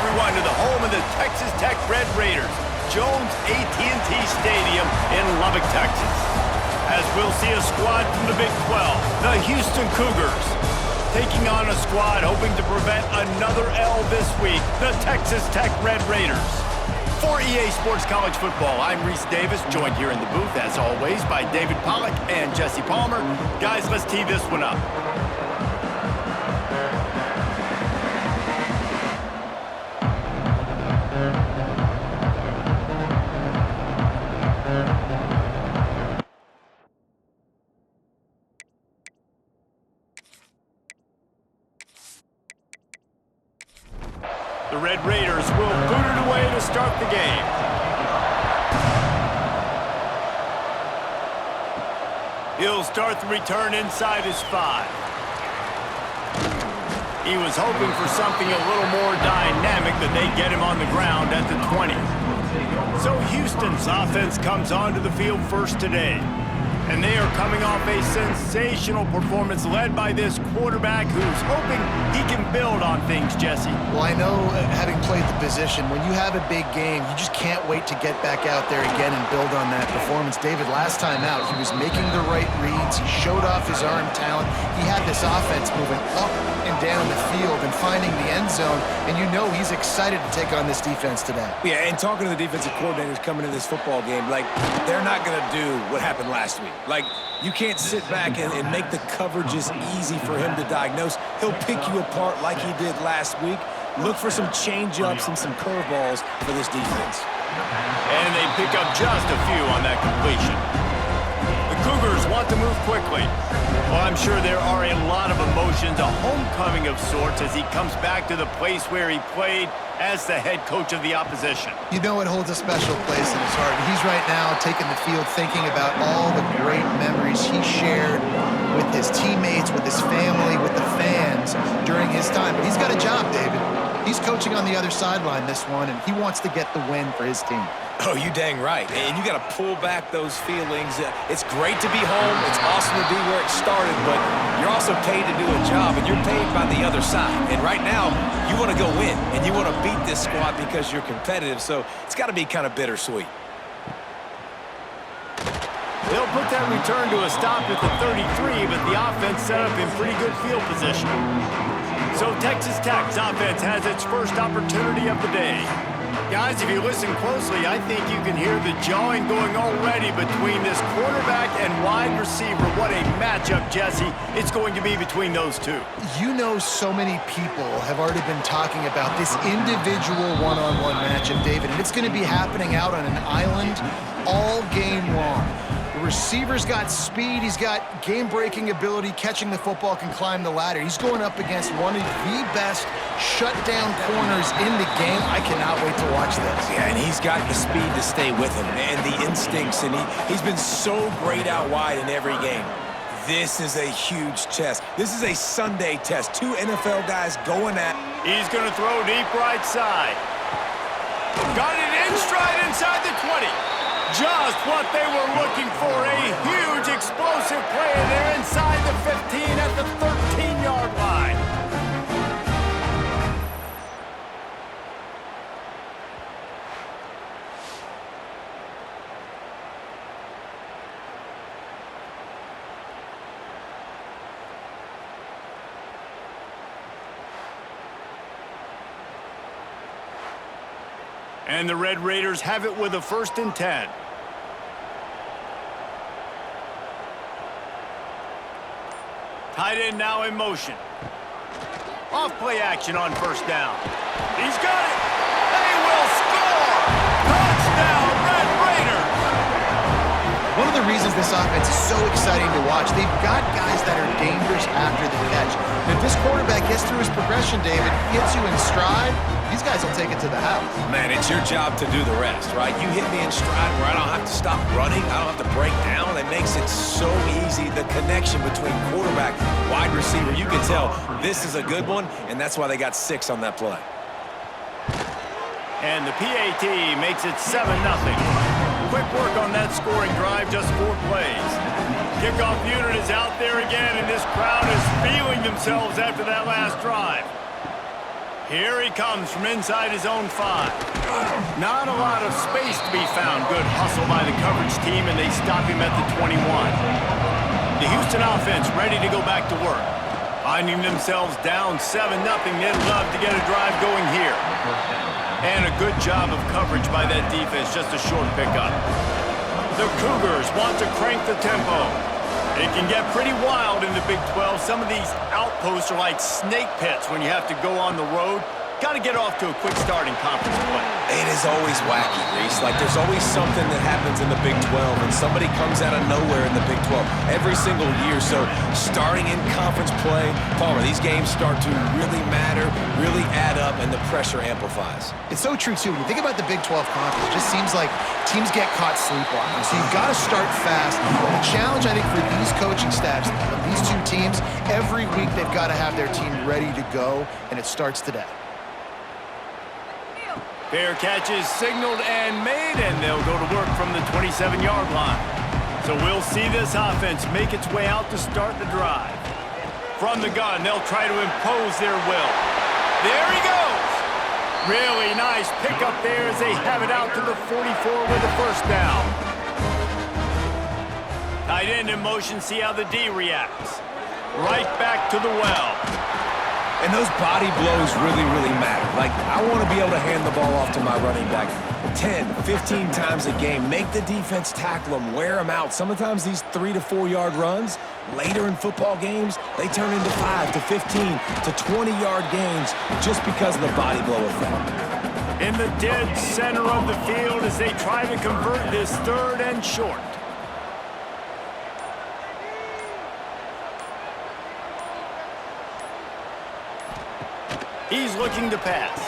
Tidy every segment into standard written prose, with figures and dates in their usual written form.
everyone to the home of the Texas Tech Red Raiders, Jones AT&T Stadium in Lubbock, Texas. As we'll see a squad from the Big 12, the Houston Cougars, taking on a squad hoping to prevent another L this week, the Texas Tech Red Raiders. For EA Sports College Football, I'm Reese Davis, joined here in the booth, as always, by David Pollack and Jesse Palmer. Guys, let's tee this one up. The Red Raiders will boot it away to start the game. He'll start the return inside his 5. He was hoping for something a little more dynamic, but they get him on the ground at the 20. So Houston's offense comes onto the field first today. And they are coming off a sensational performance led by this quarterback who's hoping he can build on things, Jesse. Well, I know, having played the position, when you have a big game, you just can't wait to get back out there again and build on that performance. David, last time out, he was making the right reads. He showed off his arm talent. He had this offense moving up and down the field and finding the end zone, and you know he's excited to take on this defense today. Yeah, and talking to the defensive coordinators coming into this football game, like, they're not going to do what happened last week. Like, you can't sit back and make the coverages easy for him to diagnose. He'll pick you apart like he did last week. Look for some change-ups and some curveballs for this defense. And they pick up just a few on that completion. The Cougars want to move quickly. Well, I'm sure there are a lot of emotions, a homecoming of sorts, as he comes back to the place where he played as the head coach of the opposition. You know it holds a special place in his heart. He's right now taking the field thinking about all the great memories he shared with his teammates, with his family, with the fans during his time. But he's got a job, David. He's coaching on the other sideline this one, and he wants to get the win for his team. Oh, you dang right. And you got to pull back those feelings. It's great to be home. It's awesome to be where it started, but you're also paid to do a job, and you're paid by the other side. And right now, you want to go win, and you want to beat this squad because you're competitive, so it's got to be kind of bittersweet. They'll put that return to a stop at the 33, but the offense set up in pretty good field position. So Texas Tech's offense has its first opportunity of the day. Guys, if you listen closely, I think you can hear the jawing going already between this quarterback and wide receiver. What a matchup, Jesse, it's going to be between those two. You know, so many people have already been talking about this individual one-on-one matchup, David, and it's going to be happening out on an island all game long. The receiver's got speed, he's got game-breaking ability, catching the football, can climb the ladder. He's going up against one of the best shutdown corners in the game. I cannot wait to watch this. Yeah, and he's got the speed to stay with him and the instincts, and he's been so great out wide in every game. This is a huge test. This is a Sunday test. 2 NFL guys going at it. He's going to throw deep right side. Got it in stride inside the 20. Just what they were looking for, a huge explosive play, and they're inside the 15 at the 13-yard line. And the Red Raiders have it with a 1st and 10. Tight end now in motion. Off play action on 1st down. He's got it. They will score. Touchdown, Red Raiders. One of the reasons this offense is so exciting to watch, they've got guys that are dangerous after the catch. And if this quarterback gets through his progression, David, gets you in stride, these guys will take it to the house. Man, it's your job to do the rest, right? You hit me in stride where I don't have to stop running. I don't have to break down. It makes it so easy. The connection between quarterback, wide receiver, you can tell this is a good one, and that's why they got 6 on that play. And the PAT makes it 7-0. Quick work on that scoring drive, just 4 plays. Kickoff unit is out there again, and this crowd is feeling themselves after that last drive. Here he comes from inside his own 5. Not a lot of space to be found. Good hustle by the coverage team, and they stop him at the 21. The Houston offense ready to go back to work. Finding themselves down 7-0, they'd love to get a drive going here. And a good job of coverage by that defense, just a short pickup. The Cougars want to crank the tempo. It can get pretty wild in the Big 12. Some of these outposts are like snake pits when you have to go on the road. Got to get off to a quick start in conference play. It is always wacky, Reese. Like, there's always something that happens in the Big 12, and somebody comes out of nowhere in the Big 12 every single year. So, starting in conference play, Palmer, these games start to really matter, really add up, and the pressure amplifies. It's so true, too. When you think about the Big 12 conference, it just seems like teams get caught sleepwalking. So, you've got to start fast. And the challenge, I think, for these coaching staffs of these two teams, every week they've got to have their team ready to go, and it starts today. Fair catch is signaled and made, and they'll go to work from the 27-yard line. So we'll see this offense make its way out to start the drive. From the gun, they'll try to impose their will. There he goes! Really nice pickup there as they have it out to the 44 with the first down. Tight end in motion, see how the D reacts. Right back to the well. And those body blows really, really matter. Like, I want to be able to hand the ball off to my running back 10, 15 times a game. Make the defense tackle them, wear them out. Sometimes these 3 to 4 yard runs, later in football games, they turn into 5 to 15 to 20-yard gains just because of the body blow effect. In the dead center of the field as they try to convert this 3rd and short. He's looking to pass.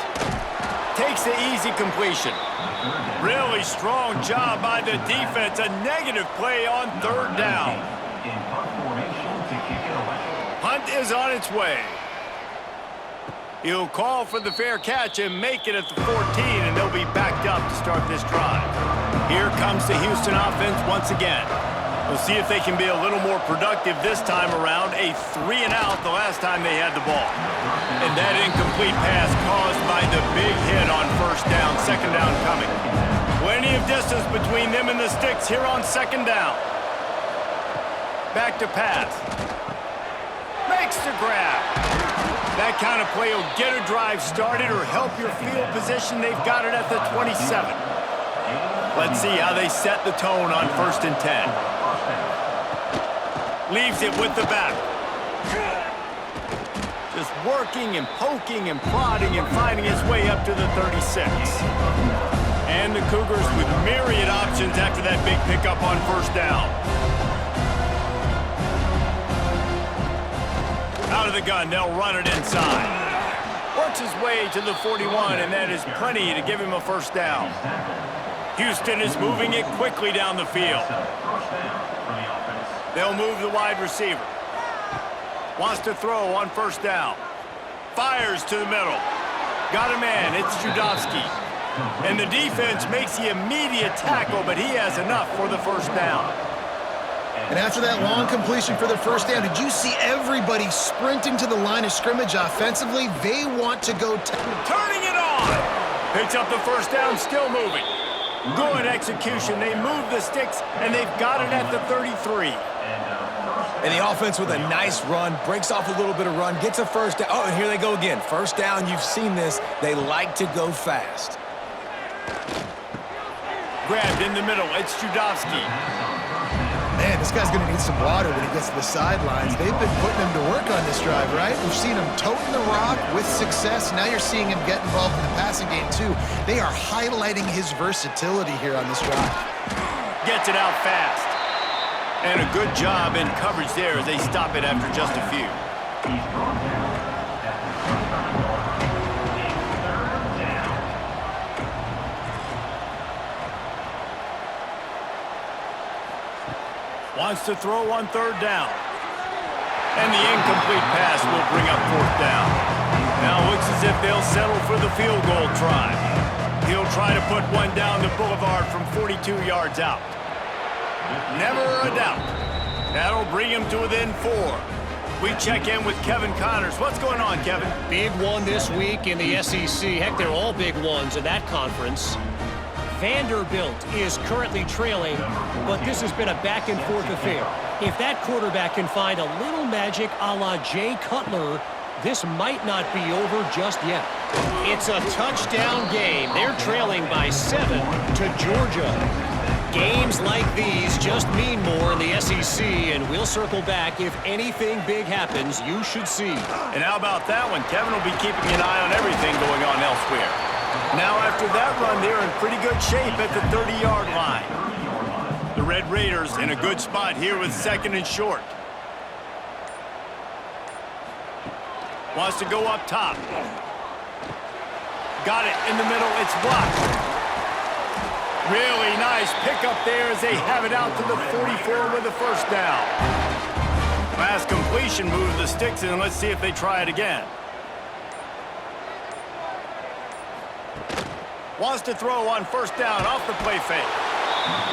Takes the easy completion. Really strong job by the defense. A negative play on 3rd down. Hunt is on its way. He'll call for the fair catch and make it at the 14, and they'll be backed up to start this drive. Here comes the Houston offense once again. We'll see if they can be a little more productive this time around. A 3-and-out the last time they had the ball. And that incomplete pass caused by the big hit on 1st down, 2nd down coming. Plenty of distance between them and the sticks here on 2nd down. Back to pass. Makes the grab. That kind of play will get a drive started or help your field position. They've got it at the 27. Let's see how they set the tone on 1st and 10. Leaves it with the back. Just working and poking and prodding and finding his way up to the 36. And the Cougars with myriad options after that big pickup on 1st down. Out of the gun, they'll run it inside. Works his way to the 41, and that is plenty to give him a 1st down. Houston is moving it quickly down the field. They'll move the wide receiver. Wants to throw on 1st down. Fires to the middle. Got a man, it's Judowski. And the defense makes the immediate tackle, but he has enough for the 1st down. And after that long completion for the 1st down, did you see everybody sprinting to the line of scrimmage offensively? They want to go... Turning it on! Picks up the 1st down, still moving. Good execution. They move the sticks, and they've got it at the 33. And the offense with a nice run, breaks off a little bit of run, gets a 1st down. Oh, and here they go again. 1st down, you've seen this. They like to go fast. Grabbed in the middle, it's Judowski. Man, this guy's going to need some water when he gets to the sidelines. They've been putting him to work on this drive, right? We've seen him toting the rock with success. Now you're seeing him get involved in the passing game, too. They are highlighting his versatility here on this drive. Gets it out fast. And a good job in coverage there as they stop it after just a few. Wants to throw on 3rd down. And the incomplete pass will bring up 4th down. Now looks as if they'll settle for the field goal try. He'll try to put one down the boulevard from 42 yards out. Never a doubt. That'll bring him to within 4. We check in with Kevin Connors. What's going on, Kevin? Big one this week in the SEC. Heck, they're all big ones in that conference. Vanderbilt is currently trailing, but this has been a back-and-forth affair. If that quarterback can find a little magic a la Jay Cutler, this might not be over just yet. It's a touchdown game. They're trailing by 7 to Georgia. Games like these just mean more in the SEC, and we'll circle back. If anything big happens, you should see. And how about that one? Kevin will be keeping an eye on everything going on elsewhere. Now, after that run, they're in pretty good shape at the 30-yard line. The Red Raiders in a good spot here with 2nd and short. Wants to go up top. Got it in the middle. It's blocked. Really nice pickup there as they have it out to the 44 with the first down. Last completion moves the sticks in. Let's see if they try it again. Wants to throw on first down off the play fake.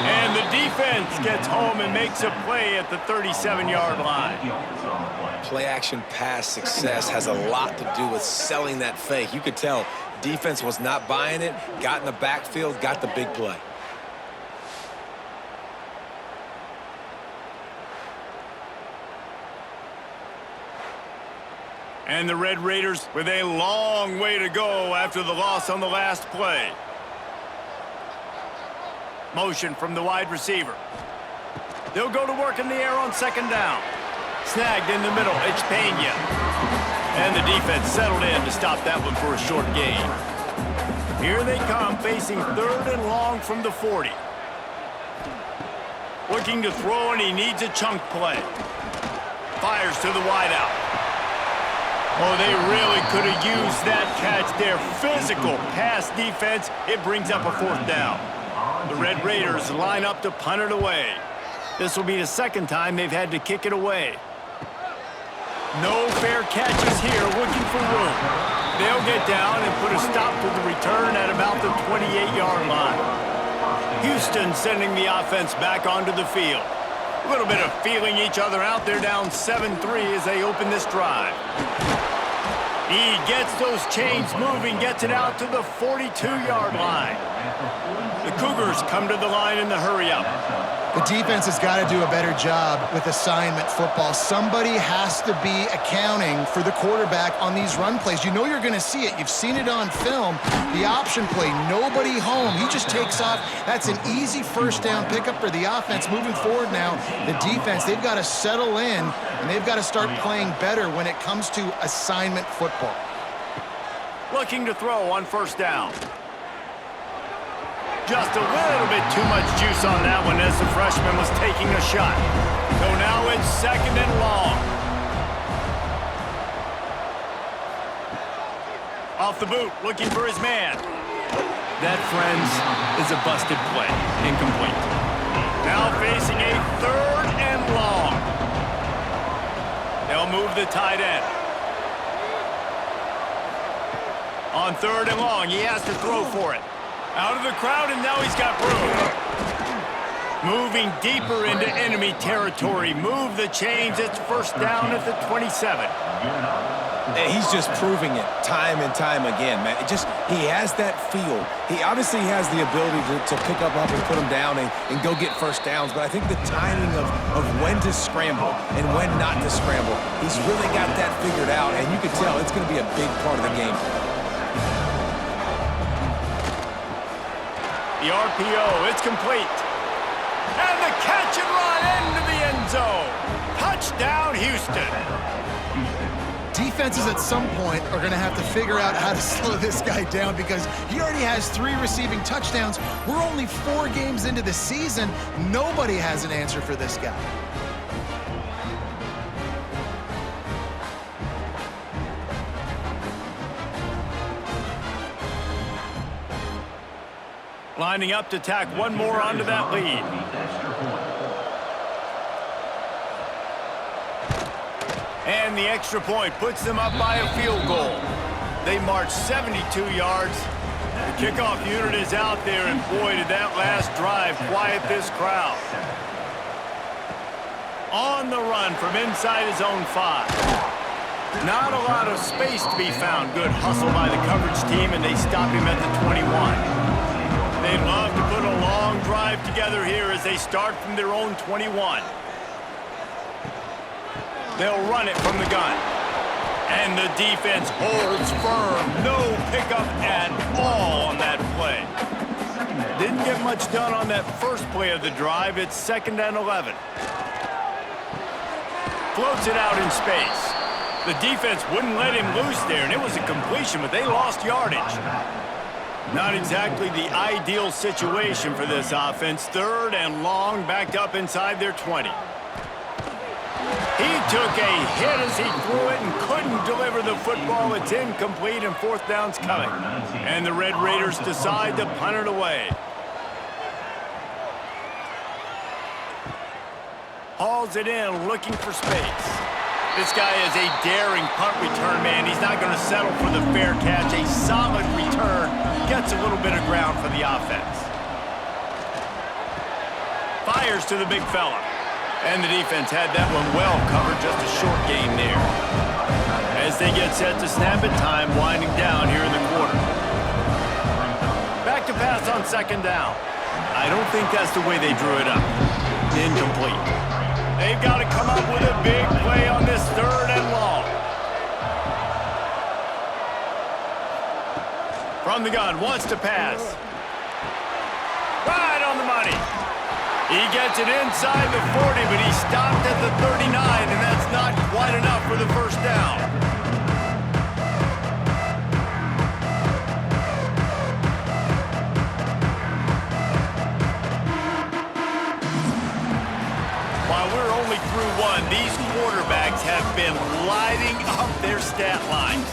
And the defense gets home and makes a play at the 37-yard line. Play-action pass success has a lot to do with selling that fake. You could tell defense was not buying it, got in the backfield, got the big play. And the Red Raiders with a long way to go after the loss on the last play. Motion from the wide receiver. They'll go to work in the air on 2nd down. Snagged in the middle. It's Pena. And the defense settled in to stop that one for a short gain. Here they come, facing 3rd and long from the 40. Looking to throw, and he needs a chunk play. Fires to the wideout. Oh, they really could have used that catch there. Physical pass defense. It brings up a 4th down. The Red Raiders line up to punt it away. This will be the 2nd time they've had to kick it away. No fair catches here, looking for room. They'll get down and put a stop to the return at about the 28-yard line. Houston sending the offense back onto the field. A little bit of feeling each other out. They're down 7-3 as they open this drive. He gets those chains moving, gets it out to the 42-yard line. The Cougars come to the line in the hurry-up. The defense has got to do a better job with assignment football. Somebody has to be accounting for the quarterback on these run plays. You know you're going to see it. You've seen it on film. The option play, nobody home. He just takes off. That's an easy first down pickup for the offense. Moving forward now, the defense, they've got to settle in, and they've got to start playing better when it comes to assignment football. Looking to throw on first down. Just a little bit too much juice on that one as the freshman was taking a shot. So now it's 2nd and long. Off the boot, looking for his man. That, friends, is a busted play. Incomplete. Now facing a 3rd and long. They'll move the tight end. On 3rd and long, he has to throw for it. Out of the crowd, and now he's got room. Moving deeper into enemy territory. Move the chains. It's first down at the 27. And he's just proving it time and time again, man. He has that feel. He obviously has the ability to pick up and put him down and go get first downs, but I think the timing of when to scramble and when not to scramble, he's really got that figured out, and you can tell it's going to be a big part of the game. The RPO, it's complete. And the catch and run into the end zone. Touchdown, Houston. Defenses at some point are going to have to figure out how to slow this guy down because he already has 3 receiving touchdowns. We're only 4 games into the season. Nobody has an answer for this guy. Lining up to tack one more onto that lead. And the extra point puts them up by a field goal. They march 72 yards. The kickoff unit is out there, and boy, did that last drive quiet this crowd. On the run from inside his own 5. Not a lot of space to be found. Good hustle by the coverage team, and they stop him at the 21. They'd love to put a long drive together here as they start from their own 21. They'll run it from the gun. And the defense holds firm. No pickup at all on that play. Didn't get much done on that first play of the drive. It's 2nd and 11. Floats it out in space. The defense wouldn't let him loose there, and it was a completion, but they lost yardage. Not exactly the ideal situation for this offense. 3rd and long, backed up inside their 20. He took a hit as he threw it and couldn't deliver the football. It's incomplete, and 4th down's coming. And the Red Raiders decide to punt it away. Hauls it in, looking for space. This guy is a daring punt return man. He's not going to settle for the fair catch. A solid return. Gets a little bit of ground for the offense. Fires to the big fella. And the defense had that one well covered. Just a short gain there. As they get set to snap it, time winding down here in the quarter. Back to pass on 2nd down. I don't think that's the way they drew it up. Incomplete. They've got to come up with a big play on this 3rd and long. From the gun, wants to pass. Right on the money. He gets it inside the 40, but he stopped at the 39, and that's not quite enough for the 1st down. While we're only through one, these quarterbacks have been lighting up their stat lines.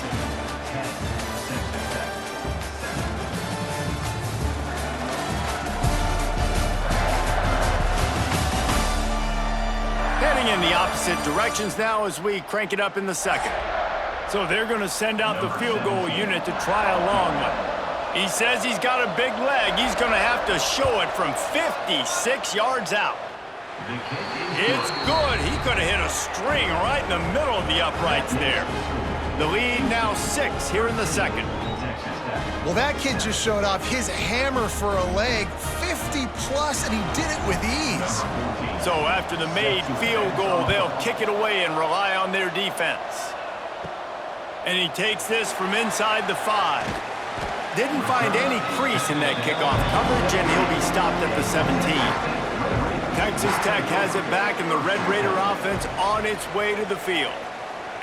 Heading in the opposite directions now as we crank it up in the 2nd. So they're going to send out the field goal unit to try a long one. He says he's got a big leg. He's going to have to show it from 56 yards out. It's good. He could have hit a string right in the middle of the uprights there. The lead now 6 here in the 2nd. Well, that kid just showed off his hammer for a leg, 50-plus, and he did it with ease. So after the made field goal, they'll kick it away and rely on their defense. And he takes this from inside the 5. Didn't find any crease in that kickoff coverage, and he'll be stopped at the 17. Texas Tech has it back, and the Red Raider offense on its way to the field.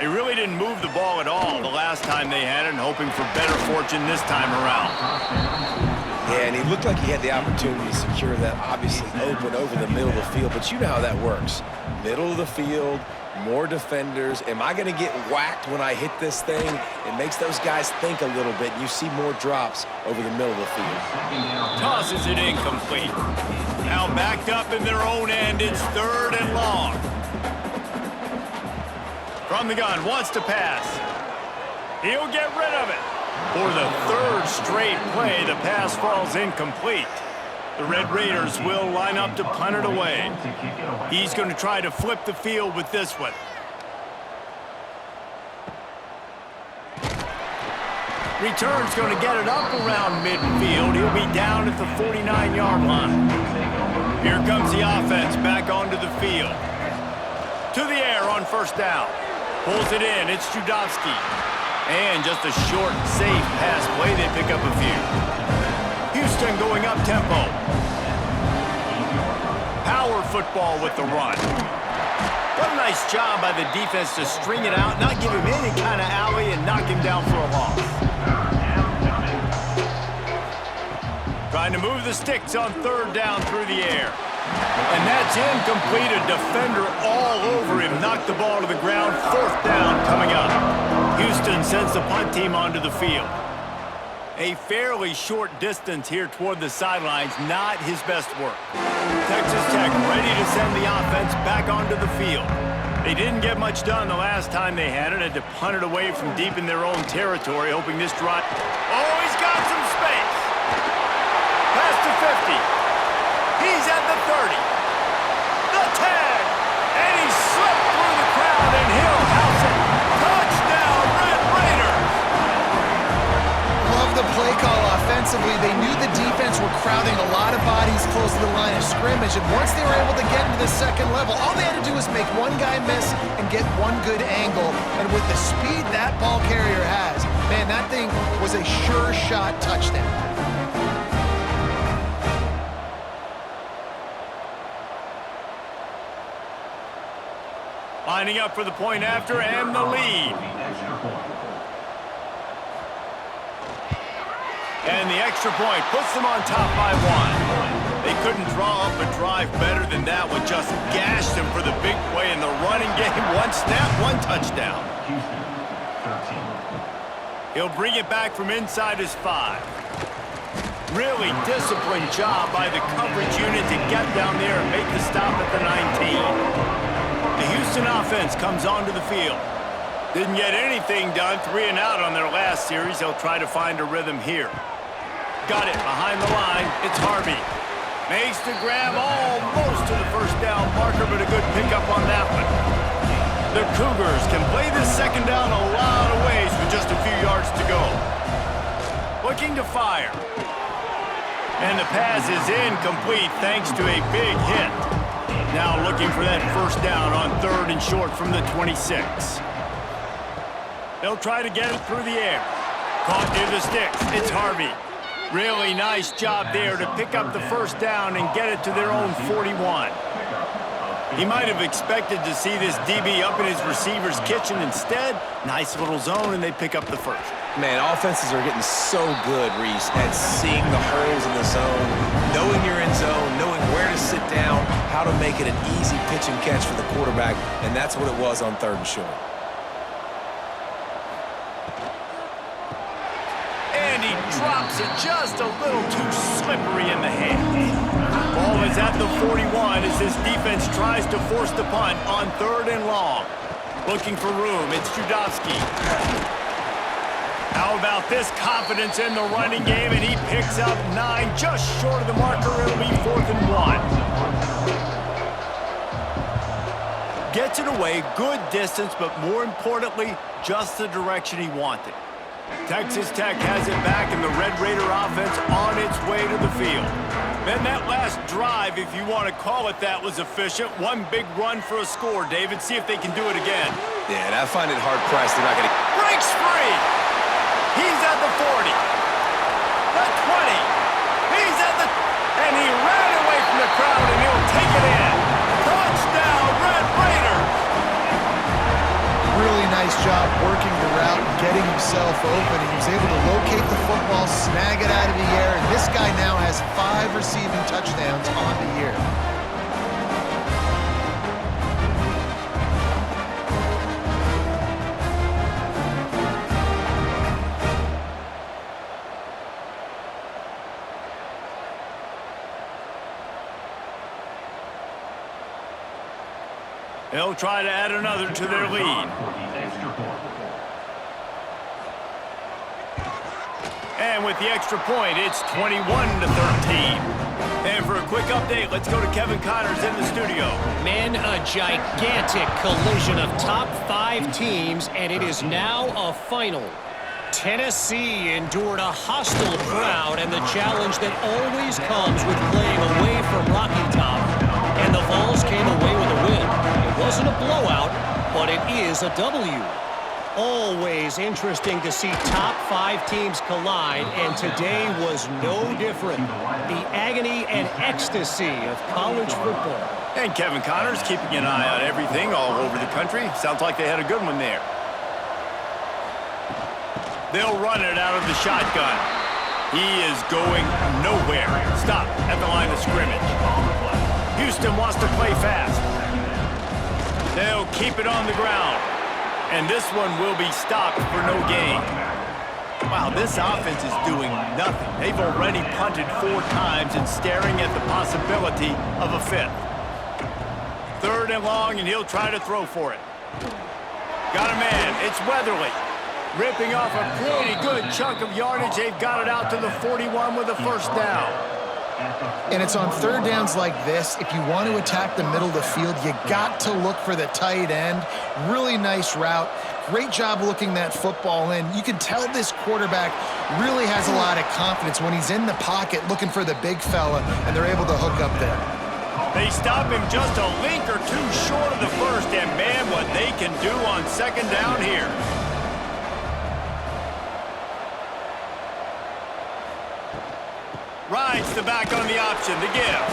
They really didn't move the ball at all the last time they had it, and hoping for better fortune this time around. Yeah, and he looked like he had the opportunity to secure that, obviously open over the middle of the field, but you know how that works. Middle of the field, more defenders. Am I going to get whacked when I hit this thing? It makes those guys think a little bit. You see more drops over the middle of the field. Tosses it incomplete. Now backed up in their own end, it's 3rd and long. From the gun, wants to pass. He'll get rid of it. For the 3rd straight play, the pass falls incomplete. The Red Raiders will line up to punt it away. He's going to try to flip the field with this one. Return's going to get it up around midfield. He'll be down at the 49-yard line. Here comes the offense back onto the field. To the air on 1st down. Pulls it in. It's Judovsky. And just a short, safe pass play. They pick up a few. Houston going up tempo. Power football with the run. What a nice job by the defense to string it out, not give him any kind of alley, and knock him down for a loss. Trying to move the sticks on 3rd down through the air. And that's incomplete. A defender all over him. Knocked the ball to the ground. 4th down coming up. Houston sends the punt team onto the field. A fairly short distance here toward the sidelines. Not his best work. Texas Tech ready to send the offense back onto the field. They didn't get much done the last time they had it. Had to punt it away from deep in their own territory, hoping this drive... Oh, he's got some space. Pass to 50. He's at the 30. The tag. And he's defensively. They knew the defense were crowding a lot of bodies close to the line of scrimmage, and once they were able to get into the second level, all they had to do was make one guy miss and get one good angle. And with the speed that ball carrier has, man, that thing was a sure shot touchdown. Lining up for the point after and the lead. And the extra point puts them on top by 1. They couldn't draw up a drive better than that one. Just gashed them for the big play in the running game. One snap, one touchdown. He'll bring it back from inside his 5. Really disciplined job by the coverage unit to get down there and make the stop at the 19. The Houston offense comes onto the field. Didn't get anything done, 3 and out on their last series. They'll try to find a rhythm here. Got it behind the line. It's Harvey. Makes the grab almost to the first down marker, but a good pickup on that one. The Cougars can play this second down a lot of ways with just a few yards to go. Looking to fire. And the pass is incomplete thanks to a big hit. Now looking for that first down on 3rd and short from the 26. They'll try to get it through the air. Caught near the sticks. It's Harvey. Really nice job there to pick up the first down and get it to their own 41. He might have expected to see this DB up in his receiver's kitchen. Instead, nice little zone, and they pick up the first. Man, offenses are getting so good, Reese, at seeing the holes in the zone, knowing you're in zone, knowing where to sit down, how to make it an easy pitch and catch for the quarterback, and that's what it was on 3rd and short. And he drops it just a little too slippery in the hands. Ball is at the 41 as this defense tries to force the punt on 3rd and long. Looking for room, it's Judowski. How about this confidence in the running game, and he picks up 9, just short of the marker. It'll be 4th and 1. Gets it away, good distance, but more importantly, just the direction he wanted. Texas Tech has it back, and the Red Raider offense on its way to the field. Man, that last drive, if you want to call it that, was efficient. One big run for a score, David. See if they can do it again. Yeah, and I find it hard-pressed. They're not going to... Breaks free! He's at the 40. The 20. He's at the... And he ran away from the crowd, and he'll take it in. Touchdown, Red Raiders! Really nice job working the route and getting himself open. He was able to locate the football, snag it out of the air, and this guy now has 5 receiving touchdowns on the year. They'll try to add another to their lead. And with the extra point, it's 21-13. And for a quick update, let's go to Kevin Connors in the studio. Man, a gigantic collision of top 5 teams, and it is now a final. Tennessee endured a hostile crowd and the challenge that always comes with playing away from Rocky Top. And the Vols came away with a win. It wasn't a blowout, but it is a W. Always interesting to see top 5 teams collide, and today was no different. The agony and ecstasy of college football. And Kevin Connors keeping an eye on everything all over the country. Sounds like they had a good one there. They'll run it out of the shotgun. He is going nowhere. Stop at the line of scrimmage. Houston wants to play fast. They'll keep it on the ground. And this one will be stopped for no gain. Wow, this offense is doing nothing. They've already punted 4 times and staring at the possibility of a 5th. 3rd and long, and he'll try to throw for it. Got a man. It's Weatherly. Ripping off a pretty good chunk of yardage. They've got it out to the 41 with a first down. And it's on third downs like this, if you want to attack the middle of the field, you got to look for the tight end. Really nice route. Great job looking that football in. You can tell this quarterback really has a lot of confidence when he's in the pocket looking for the big fella, and they're able to hook up there. They stop him just a link or two short of the first, and man, what they can do on second down here. Rides the back on the option to give.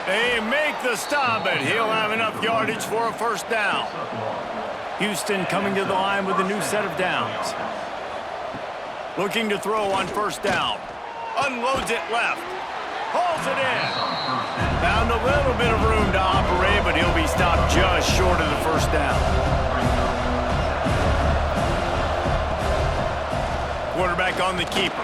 They make the stop, but he'll have enough yardage for a first down. Houston coming to the line with a new set of downs. Looking to throw on first down. Unloads it left. Pulls it in. Found a little bit of room to operate, but he'll be stopped just short of the first down. Quarterback on the keeper.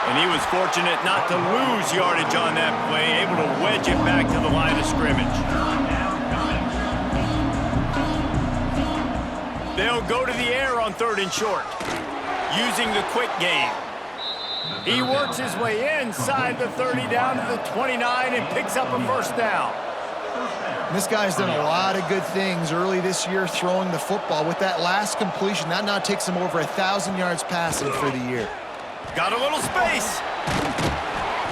And he was fortunate not to lose yardage on that play, able to wedge it back to the line of scrimmage. They'll go to the air on third and short, using the quick game. He works his way inside the 30 down to the 29 and picks up a first down. This guy's done a lot of good things early this year throwing the football. With that last completion, that now takes him over 1,000 yards passing for the year. Got a little space.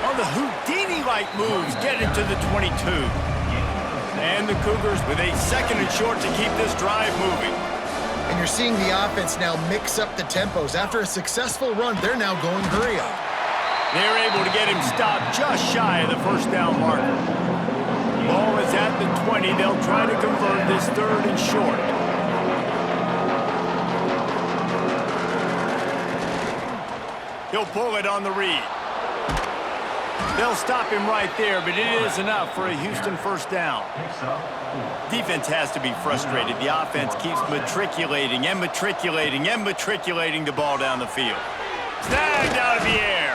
On the Houdini-like moves, get into the 22. And the Cougars with a second and short to keep this drive moving. And you're seeing the offense now mix up the tempos. After a successful run, they're now going hurry up. They're able to get him stopped just shy of the first down marker. Ball is at the 20. They'll try to convert this third and short. He'll pull it on the read. They'll stop him right there, but it is enough for a Houston first down. Defense has to be frustrated. The offense keeps matriculating and matriculating and matriculating the ball down the field. Snagged out of the air.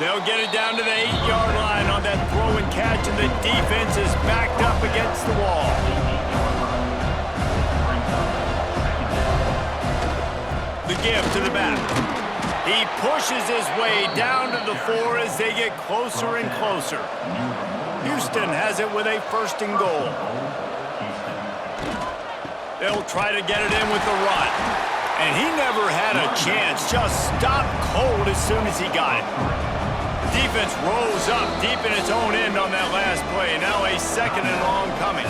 They'll get it down to the 8-yard line on that throw and catch, and the defense is backed up against the wall. The give to the back. He pushes his way down to the 4 as they get closer and closer. Houston has it with a first and goal. They'll try to get it in with the run. And he never had a chance, just stopped cold as soon as he got it. Defense rose up deep in its own end on that last play. Now a second and long coming.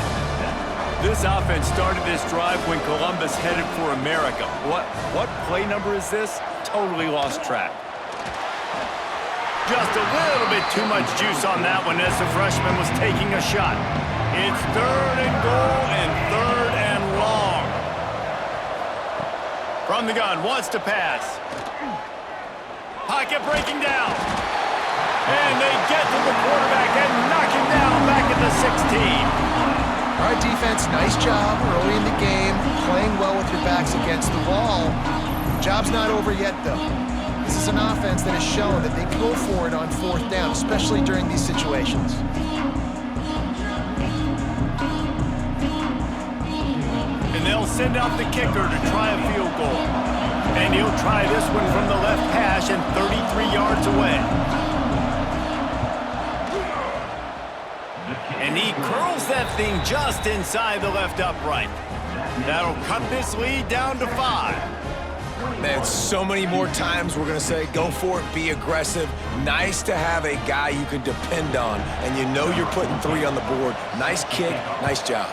This offense started this drive when Columbus headed for America. What play number is this? Totally lost track. Just a little bit too much juice on that one as the freshman was taking a shot. It's third and goal and third and long. From the gun, wants to pass. Pocket breaking down. And they get to the quarterback and knock him down back at the 16. All right, defense, nice job early in the game, playing well with your backs against the wall. Job's not over yet, though. This is an offense that has shown that they go for it on fourth down, especially during these situations. And they'll send out the kicker to try a field goal. And he'll try this one from the left hash and 33 yards away. And he curls that thing just inside the left upright. That'll cut this lead down to 5. Man, so many more times we're going to say, go for it, be aggressive. Nice to have a guy you can depend on, and you know you're putting 3 on the board. Nice kick, nice job.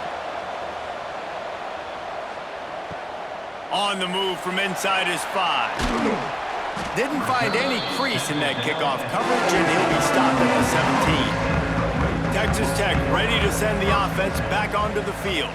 On the move from inside his 5. Didn't find any crease in that kickoff coverage, and he'll be stopped at the 17. Texas Tech ready to send the offense back onto the field.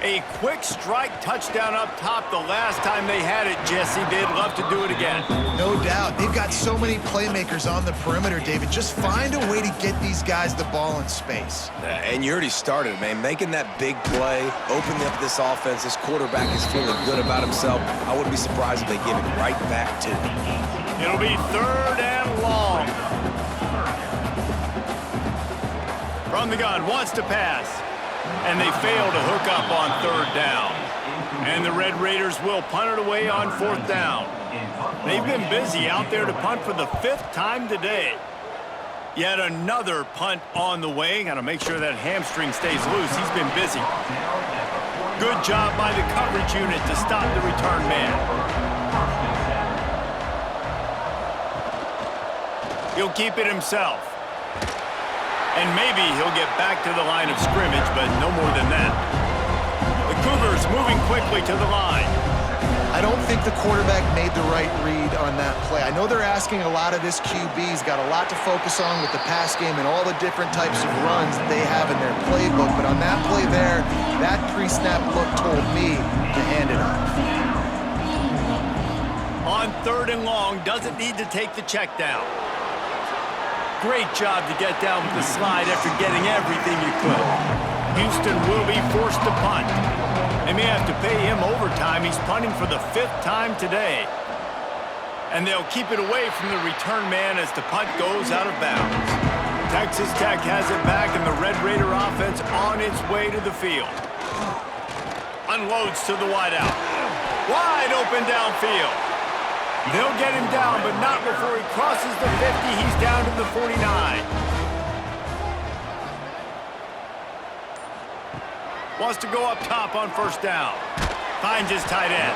A quick strike touchdown up top the last time they had it, Jesse. They'd love to do it again. No doubt. They've got so many playmakers on the perimeter, David. Just find a way to get these guys the ball in space. And you already started, man. Making that big play, opening up this offense. This quarterback is feeling good about himself. I wouldn't be surprised if they give it right back to him. It'll be third and long. From the gun, wants to pass. And they fail to hook up on third down. And the Red Raiders will punt it away on fourth down. They've been busy out there to punt for the 5th time today. Yet another punt on the way. Got to make sure that hamstring stays loose. He's been busy. Good job by the coverage unit to stop the return man. He'll keep it himself. And maybe he'll get back to the line of scrimmage, but no more than that. The Cougars moving quickly to the line. I don't think the quarterback made the right read on that play. I know they're asking a lot of this QB. He's got a lot to focus on with the pass game and all the different types of runs that they have in their playbook. But on that play there, that pre-snap look told me to hand it off. On 3rd and long, doesn't need to take the check down. Great job to get down with the slide after getting everything you could. Houston will be forced to punt. They may have to pay him overtime. He's punting for the 5th time today. And they'll keep it away from the return man as the punt goes out of bounds. Texas Tech has it back, and the Red Raider offense on its way to the field. Unloads to the wideout. Wide open downfield. They'll get him down, but not before he crosses the 50. He's down to the 49. Wants to go up top on 1st down. Finds his tight end.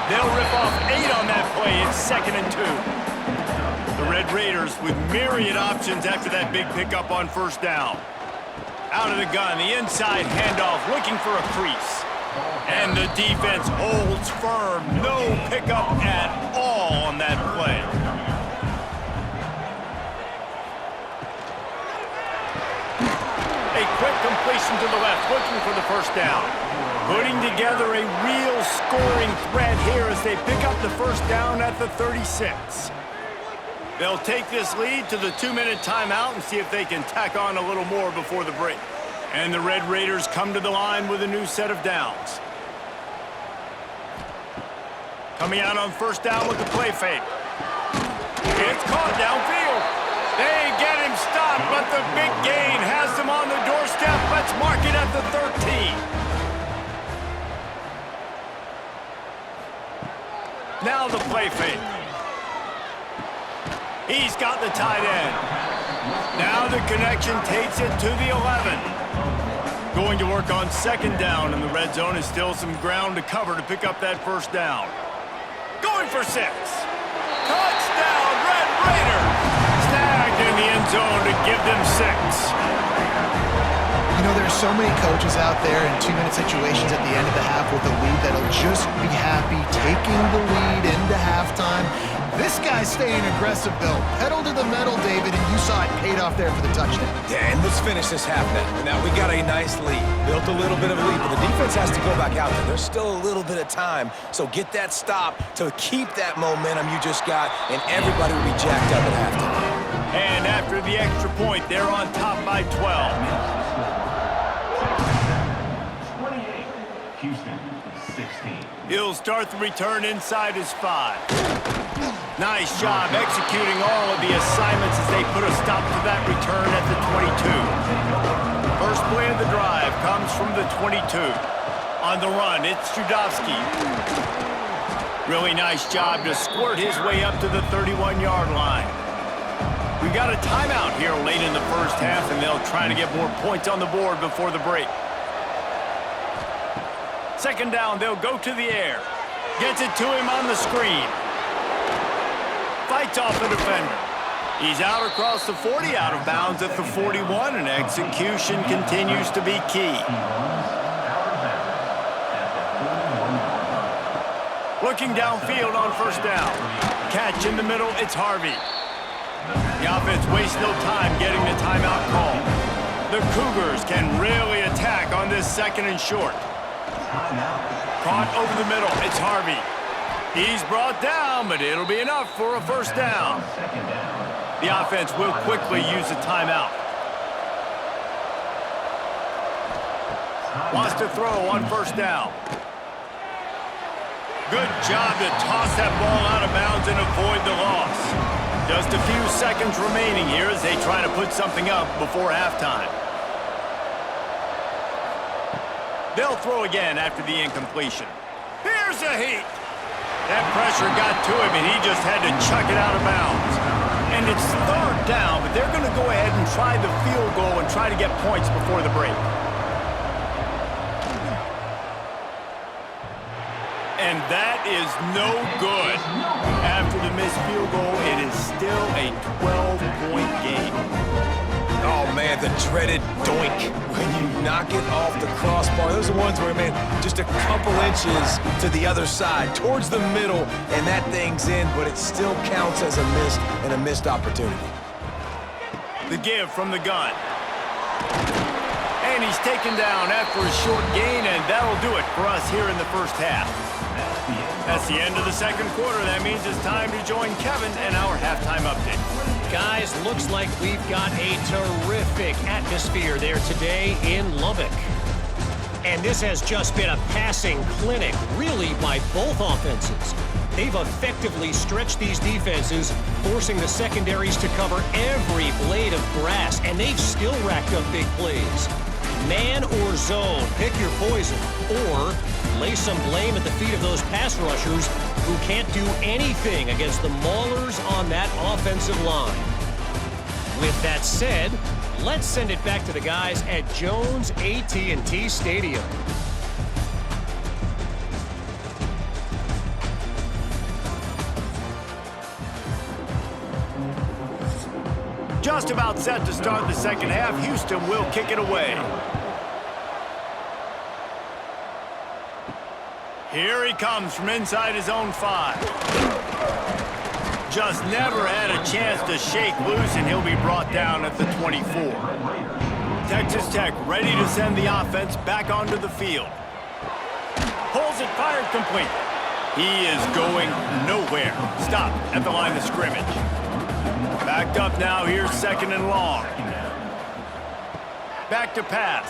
They'll rip off 8 on that play. It's 2nd and 2. The Red Raiders with myriad options after that big pickup on 1st down. Out of the gun, the inside handoff, looking for a crease. And the defense holds firm. No pickup at all on that play. A quick completion to the left, looking for the 1st down. Putting together a real scoring threat here as they pick up the 1st down at the 36. They'll take this lead to the 2-minute timeout and see if they can tack on a little more before the break. And the Red Raiders come to the line with a new set of downs. Coming out on 1st down with the play fake. It's caught downfield. They get him stopped, but the big gain has them on the doorstep. Let's mark it at the 13. Now the play fake. He's got the tight end. Now the connection takes it to the 11. Going to work on 2nd down, and the red zone is still some ground to cover to pick up that 1st down. Going for 6. Touchdown, Red Raiders! Snagged in the end zone to give them 6. You know, there's so many coaches out there in 2-minute situations at the end of the half with a lead that'll just be happy taking the lead into halftime. This guy's staying aggressive, though. Pedal to the metal, David, and you saw it paid off there for the touchdown. Yeah, and let's finish this half then. Now we got a nice lead. Built a little bit of a lead, but the defense has to go back out there. There's still a little bit of time, so get that stop to keep that momentum you just got, and everybody will be jacked up at halftime. And after the extra point, they're on top by 12. 28, Houston, 16. He'll start the return inside his 5. Nice job executing all of the assignments as they put a stop to that return at the 22. First play of the drive comes from the 22. On the run, it's Trudovsky. Really nice job to squirt his way up to the 31-yard line. We've got a timeout here late in the 1st half, and they'll try to get more points on the board before the break. 2nd down, they'll go to the air. Gets it to him on the screen. Fights off the defender. He's out across the 40, out of bounds at the 41, and execution continues to be key. Looking downfield on 1st down. Catch in the middle, it's Harvey. The offense wastes no time getting the timeout call. The Cougars can really attack on this 2nd and short. Caught over the middle, it's Harvey. He's brought down, but it'll be enough for a 1st down. The offense will quickly use a timeout. Wants to throw on 1st down. Good job to toss that ball out of bounds and avoid the loss. Just a few seconds remaining here as they try to put something up before halftime. They'll throw again after the incompletion. Here's a heat. That pressure got to him, and he just had to chuck it out of bounds. And it's third down, but they're going to go ahead and try the field goal and try to get points before the break. And that is no good. After the missed field goal, it is still a 12-point game. Oh, man, the dreaded doink when you knock it off the crossbar. Those are ones where, man, just a couple inches to the other side, towards the middle, and that thing's in, but it still counts as a miss and a missed opportunity. The give from the gun. And he's taken down after a short gain, and that'll do it for us here in the first half. That's the end of the second quarter. That means it's time to join Kevin and our halftime update. Guys, looks like we've got a terrific atmosphere there today in Lubbock. And this has just been a passing clinic, really, by both offenses. They've effectively stretched these defenses, forcing the secondaries to cover every blade of grass, and they've still racked up big plays. Man or zone, pick your poison, or lay some blame at the feet of those pass rushers who can't do anything against the maulers on that offensive line. With that said, let's send it back to the guys at Jones AT&T Stadium. Just about set to start the second half. Houston will kick it away. Here he comes from inside his own 5. Just never had a chance to shake loose, and he'll be brought down at the 24. Texas Tech ready to send the offense back onto the field. Pulls it, fired complete. He is going nowhere. Stop at the line of scrimmage. Backed up now, here's second and long. Back to pass.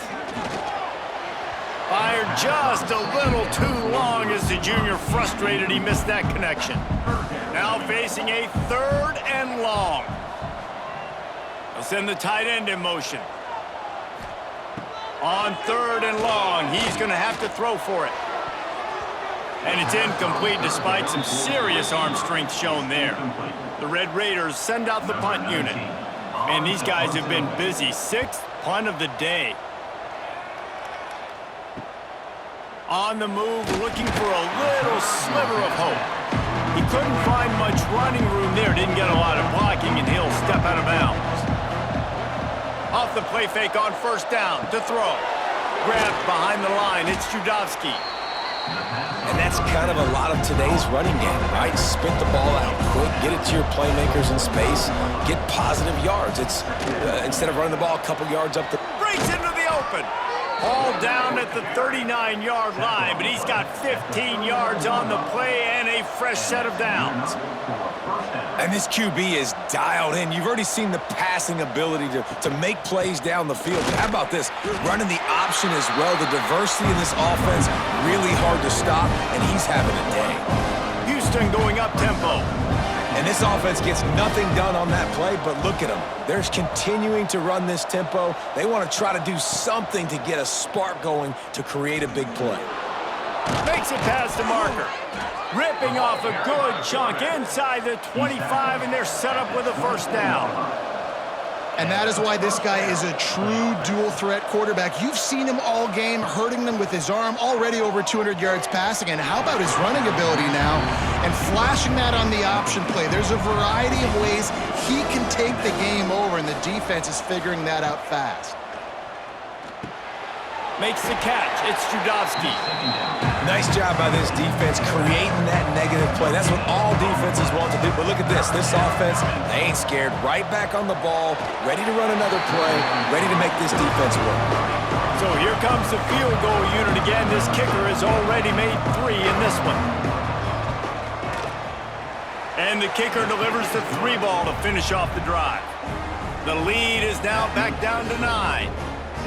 Fired just a little too long as the junior frustrated. He missed that connection. Now facing a third and long. They'll send the tight end in motion. On third and long, he's going to have to throw for it. And it's incomplete despite some serious arm strength shown there. The Red Raiders send out the punt unit. And these guys have been busy. 6th punt of the day. On the move, looking for a little sliver of hope. He couldn't find much running room there. Didn't get a lot of blocking, and he'll step out of bounds. Off the play fake on first down to throw. Grabbed behind the line. It's Judovsky. And that's kind of a lot of today's running game, right? Spit the ball out quick, get it to your playmakers in space, get positive yards. It's instead of running the ball a couple yards up the... Breaks into the open. All down at the 39-yard line, but he's got 15 yards on the play and a fresh set of downs. And this QB is dialed in. You've already seen the passing ability to make plays down the field. But how about this? Running the option as well. The diversity in this offense, really hard to stop, and he's having a day. Houston going up tempo. And this offense gets nothing done on that play, but look at them. They're continuing to run this tempo. They want to try to do something to get a spark going to create a big play. Makes it past the marker. Ripping off a good chunk inside the 25, and they're set up with a first down. And that is why this guy is a true dual-threat quarterback. You've seen him all game, hurting them with his arm, already over 200 yards passing. And how about his running ability now? And flashing that on the option play. There's a variety of ways he can take the game over, and the defense is figuring that out fast. Makes the catch. It's Judovsky. Nice job by this defense creating that negative play. That's what all defenses want to do. But look at this. This offense, they ain't scared. Right back on the ball, ready to run another play, ready to make this defense work. So here comes the field goal unit again. This kicker has already made 3 in this one. And the kicker delivers the 3 ball to finish off the drive. The lead is now back down to 9.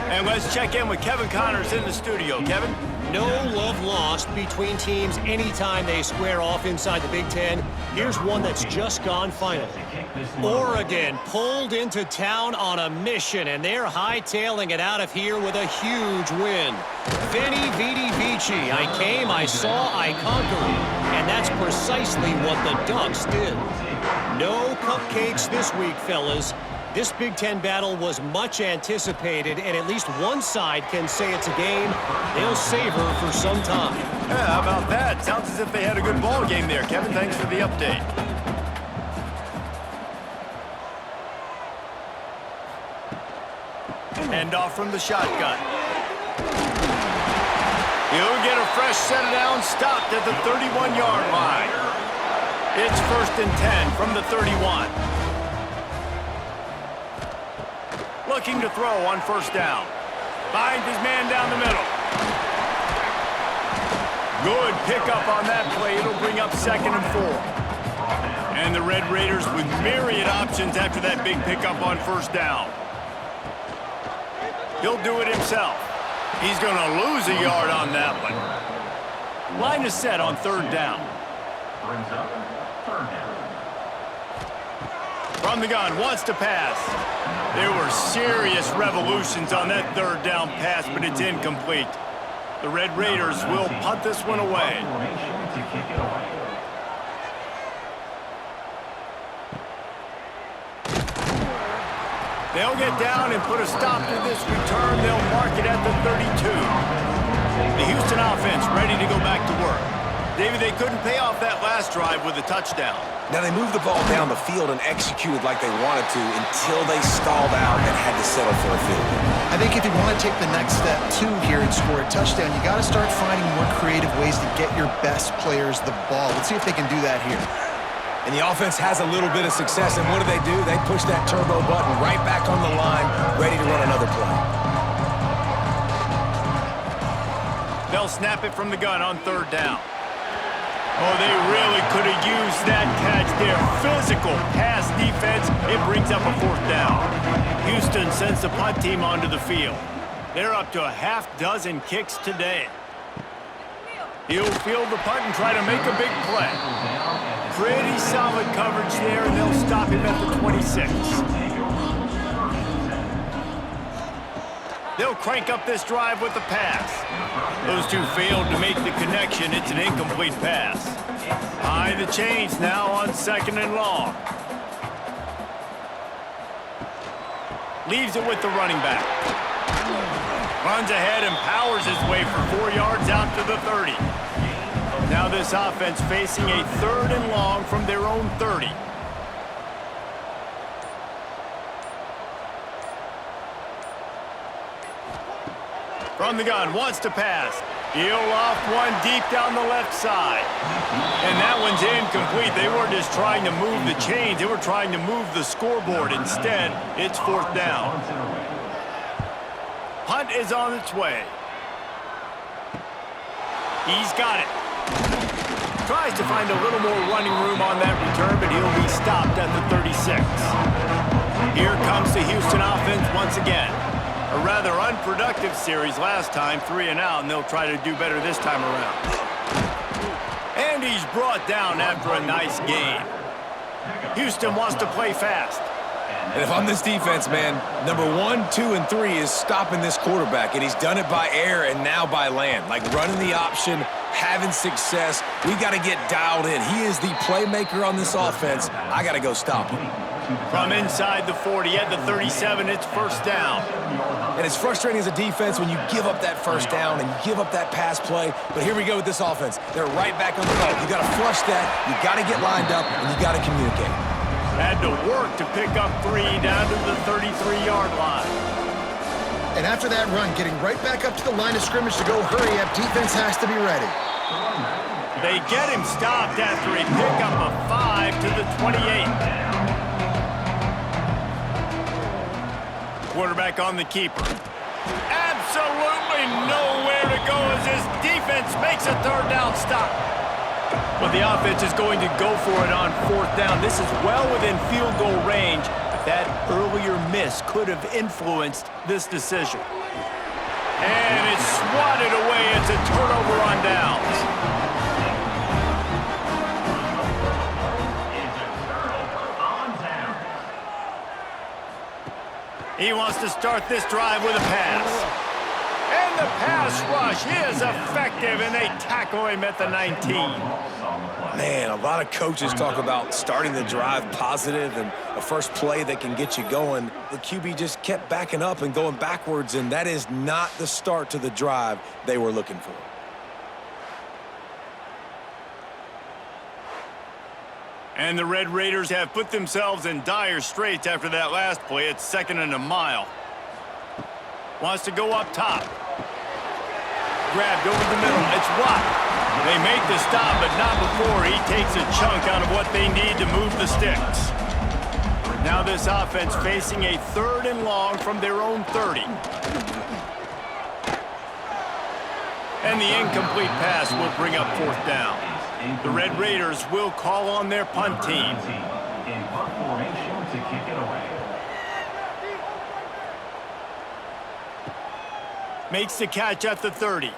And let's check in with Kevin Connors in the studio. Kevin? No love lost between teams anytime they square off inside the Big Ten. Here's one that's just gone final. Oregon pulled into town on a mission, and they're hightailing it out of here with a huge win. Veni, vidi, vici. I came, I saw, I conquered. And that's precisely what the Ducks did. No cupcakes this week, fellas. This Big Ten battle was much anticipated, and at least one side can say it's a game they'll savor for some time. Yeah, how about that? Sounds as if they had a good ball game there. Kevin, thanks for the update. Hand off from the shotgun. He'll get a fresh set down, stopped at the 31-yard line. It's 1st and 10 from the 31. Looking to throw on 1st down. Finds his man down the middle. Good pickup on that play. It'll bring up 2nd and 4. And the Red Raiders with myriad options after that big pickup on 1st down. He'll do it himself. He's going to lose a yard on that one. Line is set on 3rd down. Brings up 3rd down. From the gun, wants to pass. There were serious revolutions on that 3rd down pass, but it's incomplete. The Red Raiders will punt this one away. Formation to kick it away. They'll get down and put a stop to this return. They'll mark it at the 32. The Houston offense ready to go back to work. David, they couldn't pay off that last drive with a touchdown. Now, they moved the ball down the field and executed like they wanted to until they stalled out and had to settle for a field goal. I think if you want to take the next step, too, here and score a touchdown, you got to start finding more creative ways to get your best players the ball. Let's see if they can do that here. And the offense has a little bit of success, and what do? They push that turbo button right back on the line, ready to run another play. They'll snap it from the gun on 3rd down. Oh, they really could have used that catch there. Physical pass defense. It brings up a 4th down. Houston sends the punt team onto the field. They're up to a half dozen kicks today. He'll field the punt and try to make a big play. Pretty solid coverage there, and they'll stop him at the 26. They'll crank up this drive with the pass. Those two failed to make the connection. It's an incomplete pass. High the chains now on 2nd and long. Leaves it with the running back. Runs ahead and powers his way for 4 yards out to the 30. Now this offense facing a 3rd and long from their own 30. From the gun, wants to pass. He'll off one deep down the left side. And that one's incomplete. They weren't just trying to move the chains. They were trying to move the scoreboard. Instead, it's 4th down. Punt is on its way. He's got it. Tries to find a little more running room on that return, but he'll be stopped at the 36. Here comes the Houston offense once again. A rather unproductive series last time, 3 and out, and they'll try to do better this time around. And he's brought down after a nice gain. Houston wants to play fast. And if I'm this defense, man, number 1, 2, and 3 is stopping this quarterback, and he's done it by air and now by land. Like running the option, having success. We got to get dialed in. He is the playmaker on this offense. I got to go stop him. From inside the 40 at the 37, it's 1st down. And it's frustrating as a defense when you give up that 1st down and you give up that pass play. But here we go with this offense. They're right back on the ball. You got to flush that. You got to get lined up, and you got to communicate. Had to work to pick up 3 down to the 33-yard line. And after that run, getting right back up to the line of scrimmage to go hurry up, defense has to be ready. They get him stopped after a pickup of 5 to the 28. Quarterback on the keeper. Absolutely nowhere to go as his defense makes a 3rd down stop. But the offense is going to go for it on 4th down. This is well within field goal range, but that earlier miss could have influenced this decision. And it's swatted away. It's a turnover on downs. He wants to start this drive with a pass. And the pass pass rush is effective, and they tackle him at the 19. Man, a lot of coaches talk about starting the drive positive and a first play that can get you going. The QB just kept backing up and going backwards, and that is not the start to the drive they were looking for. And the Red Raiders have put themselves in dire straits after that last play. It's 2nd and a mile. Wants to go up top. Grabbed over the middle. It's Watt. They make the stop, but not before he takes a chunk out of what they need to move the sticks. Now this offense facing a 3rd and long from their own 30. And the incomplete pass will bring up 4th down. The Red Raiders will call on their punt team. In punt formation to kick it away. Makes the catch at the 30.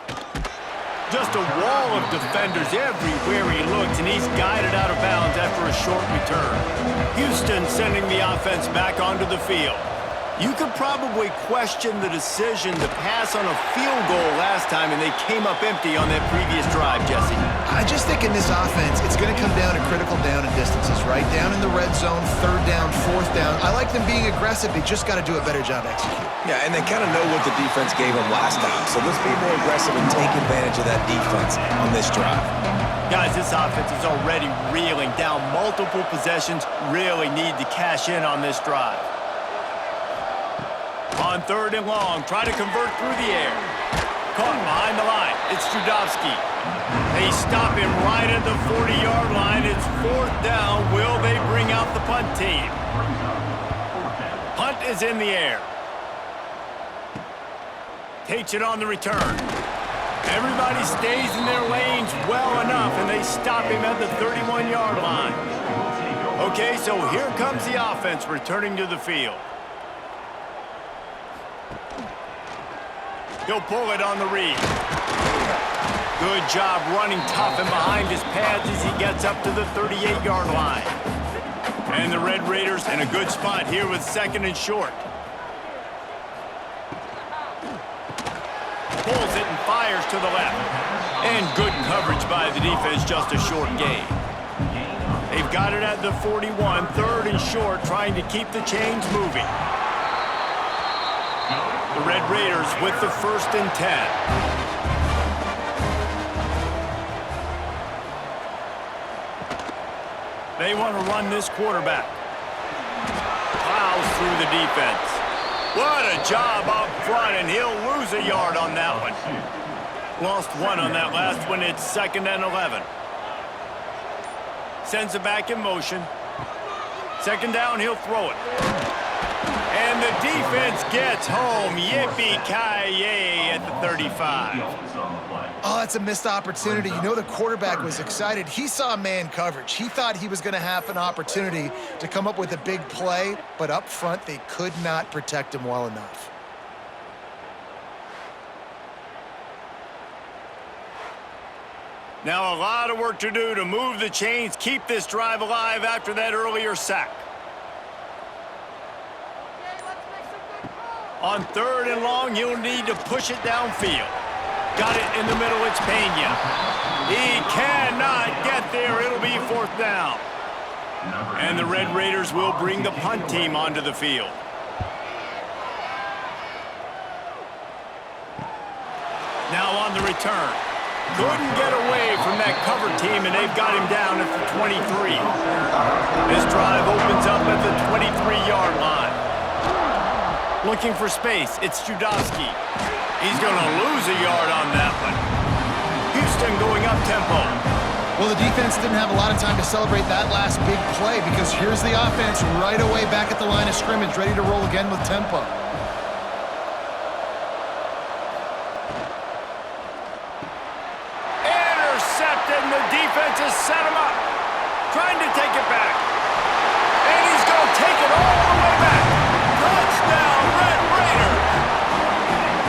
Just a wall of defenders everywhere he looks, and he's guided out of bounds after a short return. Houston sending the offense back onto the field. You could probably question the decision to pass on a field goal last time, and they came up empty on that previous drive, Jesse. I just think in this offense, it's going to come down to critical down and distances, right? Down in the red zone, 3rd down, 4th down. I like them being aggressive. They just got to do a better job executing. Yeah, and they kind of know what the defense gave them last time. So let's be more aggressive and take advantage of that defense on this drive. Guys, this offense is already reeling down multiple possessions. Really need to cash in on this drive. On 3rd and long, try to convert through the air. Caught behind the line. It's Strudovsky. They stop him right at the 40-yard line. It's 4th down. Will they bring out the punt team? Punt is in the air. Takes it on the return. Everybody stays in their lanes well enough, and they stop him at the 31-yard line. Okay, so here comes the offense returning to the field. He'll pull it on the read. Good job running tough and behind his pads as he gets up to the 38-yard line. And the Red Raiders in a good spot here with 2nd and short. Pulls it and fires to the left. And good coverage by the defense, just a short gain. They've got it at the 41, 3rd and short, trying to keep the chains moving. The Red Raiders with the 1st and 10. They want to run this quarterback. Plows through the defense. What a job up front, and he'll lose a yard on that one. Lost 1 on that last one. It's 2nd and 11. Sends it back in motion. 2nd down, he'll throw it. And the defense gets home. Yippee-ki-yay at the 35. Oh, that's a missed opportunity. You know the quarterback was excited. He saw man coverage. He thought he was going to have an opportunity to come up with a big play, but up front, they could not protect him well enough. Now a lot of work to do to move the chains, keep this drive alive after that earlier sack. On 3rd and long, you'll need to push it downfield. Got it in the middle, it's Pena. He cannot get there, it'll be 4th down. And the Red Raiders will bring the punt team onto the field. Now on the return. Couldn't get away from that cover team, and they've got him down at the 23. This drive opens up at the 23-yard line. Looking for space, it's Strudovsky. He's going to lose a yard on that one. Houston going up tempo. Well, the defense didn't have a lot of time to celebrate that last big play because here's the offense right away back at the line of scrimmage, ready to roll again with tempo. Intercepted, and the defense has set him up. Trying to take it back. And he's going to take it all the way back. Touchdown, Red Raiders!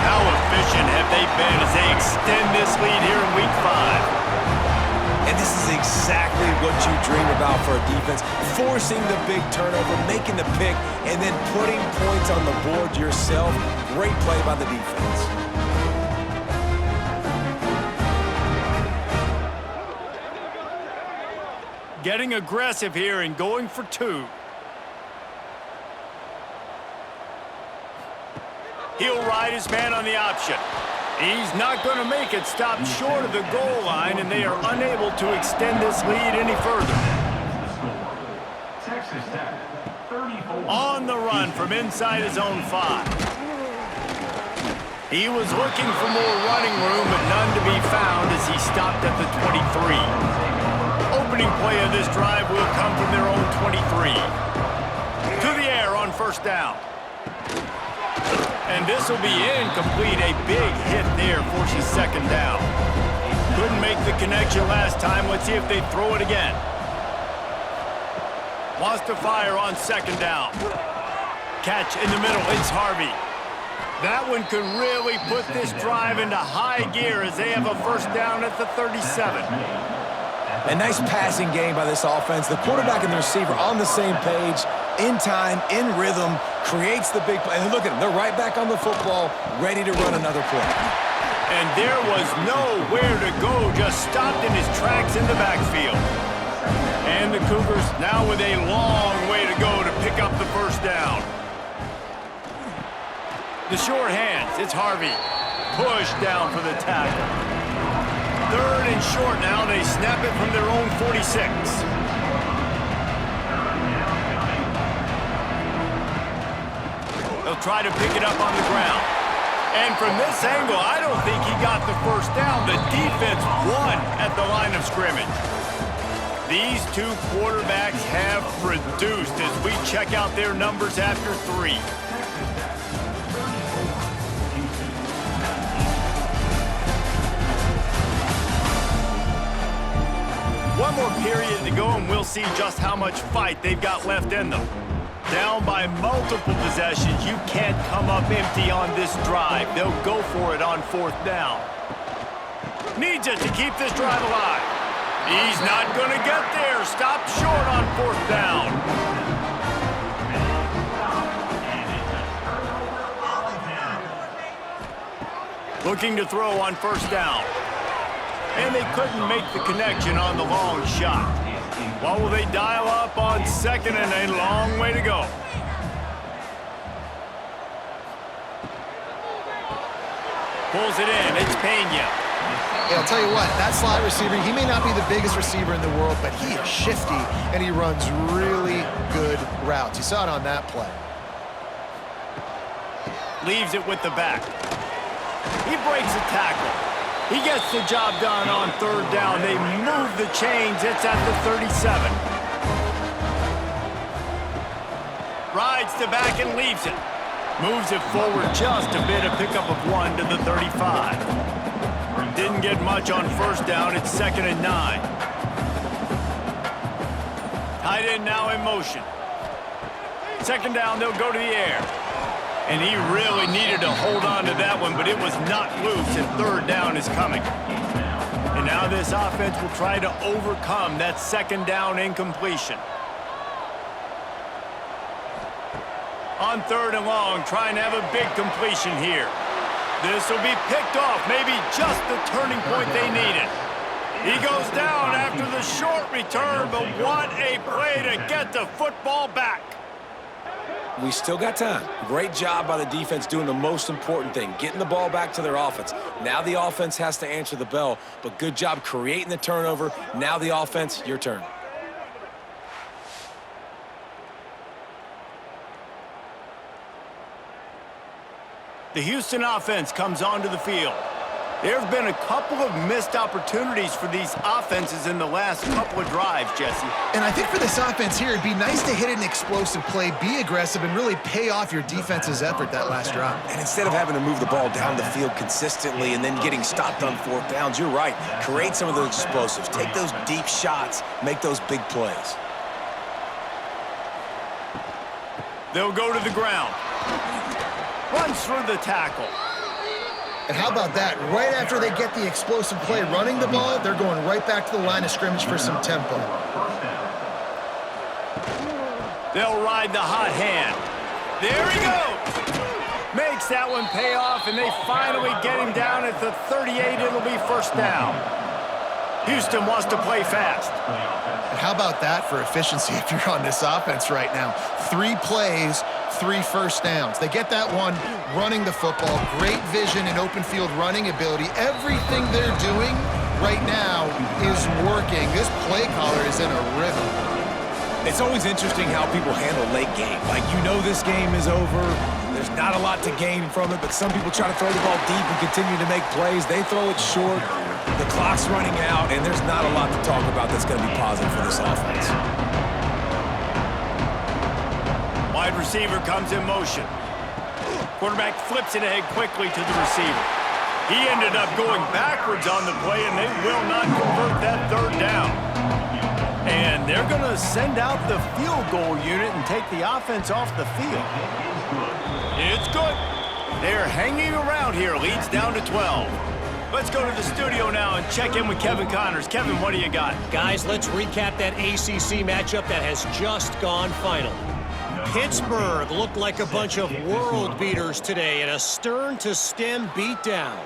How efficient have they been as they extend this lead here in Week 5? And this is exactly what you dream about for a defense. Forcing the big turnover, making the pick, and then putting points on the board yourself. Great play by the defense. getting aggressive here and going for 2. He'll ride his man on the option. He's not going to make it, stopped short of the goal line, and they are unable to extend this lead any further. Texas Tech, 34. On the run from inside his own 5. He was looking for more running room, but none to be found as he stopped at the 23. Opening play of this drive will come from their own 23. To the air on first down. And this will be incomplete. A big hit there forces second down. Couldn't make the connection last time. Let's see if they throw it again. Wants to fire on second down. Catch in the middle. It's Harvey. That one could really put this drive into high gear as they have a first down at the 37. A nice passing game by this offense. The quarterback and the receiver on the same page, in time, in rhythm, creates the big play. And look at them. They're right back on the football, ready to run another play. And there was nowhere to go, just stopped in his tracks in the backfield. And the Cougars now with a long way to go to pick up the first down. The short hands, it's Harvey. Push down for the tackle. Third and short now, they snap it from their own 46. They'll try to pick it up on the ground. And from this angle, I don't think he got the first down. The defense won at the line of scrimmage. These two quarterbacks have produced as we check out their numbers after 3. One more period to go, and we'll see just how much fight they've got left in them. Down by multiple possessions, you can't come up empty on this drive. They'll go for it on fourth down. Needs it to keep this drive alive. He's not going to get there. Stopped short on fourth down. Looking to throw on first down. And they couldn't make the connection on the long shot. What will they dial up on second and a long way to go? Pulls it in. It's Pena. Yeah, I'll tell you what, that slot receiver, he may not be the biggest receiver in the world, but he is shifty, and he runs really good routes. You saw it on that play. Leaves it with the back. He breaks a tackle. He gets the job done on third down. They move the chains. It's at the 37. Rides the back and leaves it. Moves it forward just a bit, a pickup of 1 to the 35. Didn't get much on first down. It's 2nd and 9. Tight end now in motion. Second down, they'll go to the air. And he really needed to hold on to that one, but it was not loose, and third down is coming. And now this offense will try to overcome that second down incompletion. On third and long, trying to have a big completion here. This will be picked off, maybe just the turning point they needed. He goes down after the short return, but what a play to get the football back. We still got time. Great job by the defense doing the most important thing, getting the ball back to their offense. Now the offense has to answer the bell, but good job creating the turnover. Now the offense, your turn. The Houston offense comes onto the field. There have been a couple of missed opportunities for these offenses in the last couple of drives, Jesse. And I think for this offense here, it'd be nice to hit an explosive play, be aggressive, and really pay off your defense's effort that last drive. And instead of having to move the ball down the field consistently and then getting stopped on fourth downs, you're right. Create some of those explosives. Take those deep shots. Make those big plays. They'll go to the ground. Runs through the tackle. And how about that? Right after they get the explosive play running the ball, they're going right back to the line of scrimmage for some tempo. They'll ride the hot hand. There he goes. Makes that one pay off, and they finally get him down at the 38. It'll be first down. Houston wants to play fast. And how about that for efficiency if you're on this offense right now? 3 plays, 3 first downs. They get that one running the football, great vision and open field running ability. Everything they're doing right now is working. This play caller is in a rhythm. It's always interesting how people handle late game. Like, you know this game is over. There's not a lot to gain from it, but some people try to throw the ball deep and continue to make plays. They throw it short. The clock's running out, and there's not a lot to talk about that's going to be positive for this offense. Wide receiver comes in motion. Quarterback flips it ahead quickly to the receiver. He ended up going backwards on the play, and they will not convert that 3rd down. And they're going to send out the field goal unit and take the offense off the field. It's good. They're hanging around here. Leads down to 12. Let's go to the studio now and check in with Kevin Connors. Kevin, what do you got? Guys, let's recap that ACC matchup that has just gone final. Pittsburgh looked like a bunch of world beaters today in a stern-to-stem beatdown.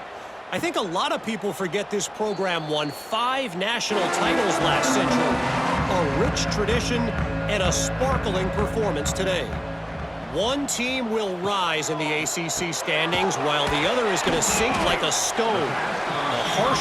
I think a lot of people forget this program won 5 national titles last century. A rich tradition and a sparkling performance today. One team will rise in the ACC standings while the other is going to sink like a stone. The harsh